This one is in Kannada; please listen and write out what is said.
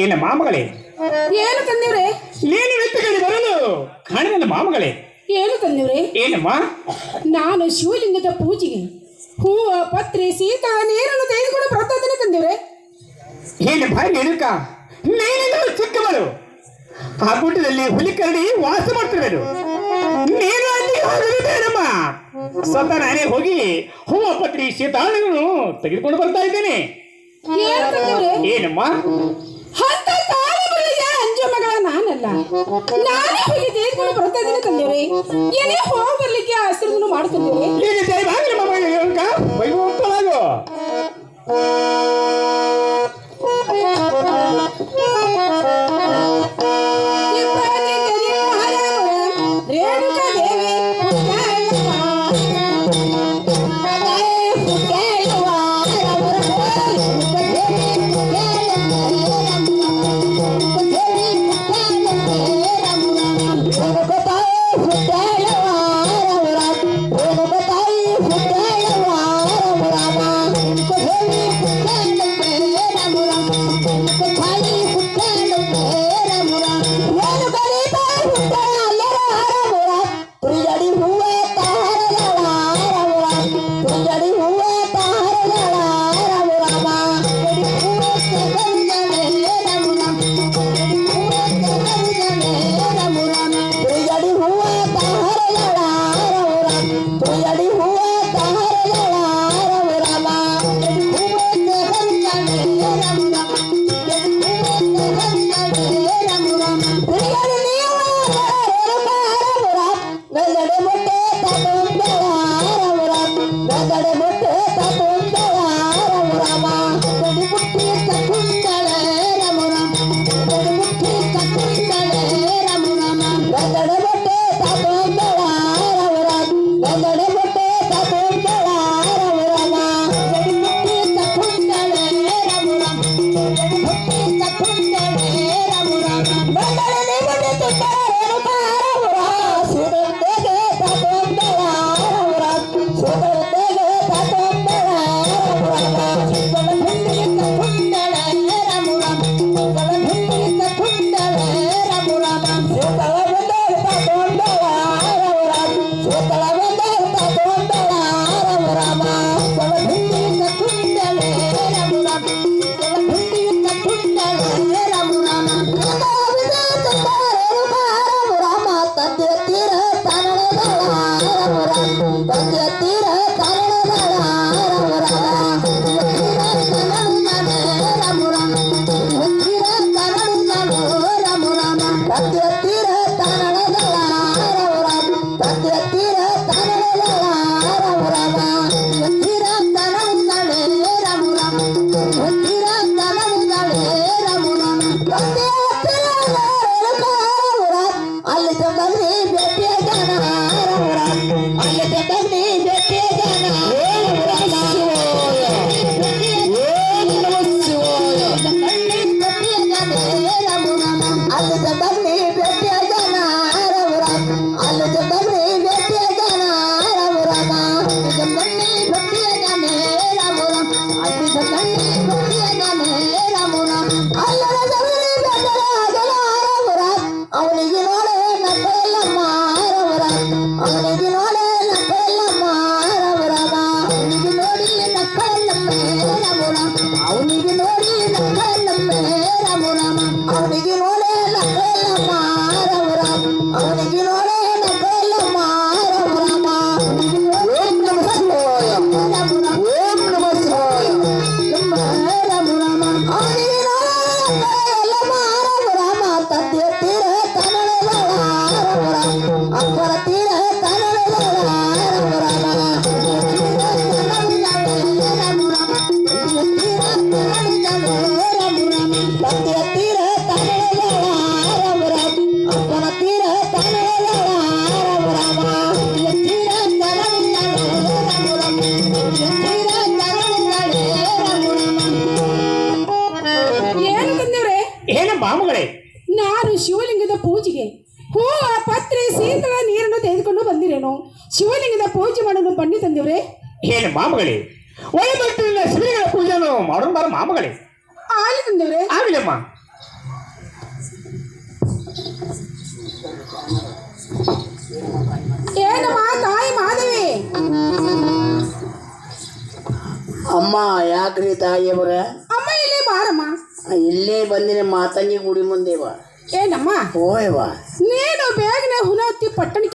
ಏನ ಮಾಮಗಳೇ, ಏನು ತಂದಿವ್ರೆ? ನೀನು ವ್ಯಕ್ತಿಗಳಿಗೆ ಬರಲು ಕಾಣಿದ ಮಾಮಗಳೇ, ಏನು ತಂದಿವ್ರೆ? ಏನಮ್ಮ? ನಾನು ಶಿವಲಿಂಗದ ಪೂಜೆಗೆ ಹೂವ ಪತ್ರೆ ಸೀತಾ ನೀರನ್ನು ತೆಗೆದುಕೊಂಡು ಬರ್ತದನ್ನ ತಂದಿವ್ರೆ. ಏನು ಭಾರಿ ಎಡುಕ, ನೀನು ಚಿಕ್ಕವರು ಆ ಗುಡ್ಡದಲ್ಲಿ ಹುಲಿ ಕರಡಿ ವಾಸ ಮಾಡ್ತಿರುವರು. ನೀನು ಅಲ್ಲಿ ಹೋಗಲು ಬೇಡಮ್ಮ, ಸ್ವತಃ ನಾನೇ ಹೋಗಿ ಹೂವ ಪತ್ರಿ ಸೀತಾಳನ್ನು ತೆಗೆದುಕೊಂಡು ಬರ್ತಾ ಇದ್ದೇನೆ. ಏನು ತಂದಿವ್ರೆ? ಏನಮ್ಮ? ಅಂತ ತಾಳಬರಲಿಯ ಅಂಜು ಮಗಳ ನಾನಲ್ಲ, ನಾನೇ ಹೋಗಿ ತೆಗೆದುಕೊಂಡು ಬರ್ತದನ್ನ ತಂದಿವ್ರೆ. ಏನೇ ಹೋಗಿ ಬರ್ಲಿಕ್ಕೆ ಆಶೀರ್ವಾದ ಮಾಡ್ತಿದ್ದೇವೆ. ಈಗ ಜಯಭಾಗ್ಯ ವೈಭವಕ್ಕಲಾಗೋ ಅಲ್ಲಿ ತಂದಲ್ಲಿ ಭೇಟಿಯ ಜನ ಅಲ್ಲಿ ತಂದಲ್ಲಿ ಭೇಟಿಯ ಜನ ಅಲ್ಲಿ ತಂದಲ್ಲಿ ಭೇಟಿಯ ಜನ ಅಲ್ಲಿ ತಂದಲ್ಲಿ ಭೇಟಿಯ ಜನ ಬನ್ನಿ ಭಕ್ತಿಯ ಜನ ಅಲ್ಲಿ ತಂದಲ್ಲಿ ಭಕ್ತಿಯ ಜನ ಅಲ್ಲದ ಅವನಿಗೆ ನೋಡೆ ನಕ್ಕಲ್ಲಮ್ಮ ಅವನಿಗೆ ನೋಡೆ ನಕ್ಕಲ್ಲಮ್ಮ ಅವನಿಗೆ ನೋಡಿ ನಕ್ಕಲ್ಲಮ್ಮ ಅವನಿಗೆ ನೋಡಿ ನಕ್ಕಲ್ಲಮ್ಮ ಅವನಿಗೆ ನೋಡೆ ನಕ್ಕಲ್ಲಮ್ಮ ಅವನಿಗೆ ನೋಡೆ ನಕ್ಕಲ್ಲಮ್ಮ ಓಂ ನಮಃ ಶಿವಾಯ ಓಂ ನಮಃ ಶಿವಾಯ ಅವನಿಗೆ ತತ್ತಿಯ ತೀರ ಅಪ್ಪರ ತೀರ ತತ್ತಿಯ ತೀರ ಅಪ್ಪನ ತೀರ ಏನು ತಂದೆವ್ರೆ? ಏನು ಮಾಮಗಳೇ? ನಾನು ಶಿವಲಿಂಗದ ಪೂಜೆಗೆ ಹೂವ ಪತ್ರೆ ಶೀತಳ ನೀರನ್ನು ತೆಗೆದುಕೊಂಡು ಬಂದಿರೇನು. ಶಿವಲಿಂಗದ ಪೂಜೆ ಮಾಡಲು ಬನ್ನಿ ತಂದೆವ್ರೆ. ಏನು ಮಾಮಗಳೇ? ಒಳಬಟ್ಟಿನ ಶಿವಲಿಂಗದ ಪೂಜೆಯನ್ನು ಮಾಡೋಣ ಬಾರ ಮಾಮಗಳೇ. ಆಗಲಿ ತಂದೆವ್ರೆ. ಆಗಲಮ್ಮ. ಏನಮ್ಮ ತಾಯಿ ಮಾಧವಿ? ಅಮ್ಮ ಯಾಕ್ರಿ ತಾಯಿಯವರ? ಅಮ್ಮ ಇಲ್ಲೇ ಬಾರಮ್ಮ. ಇಲ್ಲೇ ಬಂದಿನ ಮಾತಂಗಿ ಗುಡಿ ಮುಂದೆ ಬಾ. ಏನಮ್ಮ ಓಯ್ ಬಾ. ನೀನು ಬೇಗನೆ ಹುನವತ್ತಿ ಪಟ್ಟಣಕ್ಕೆ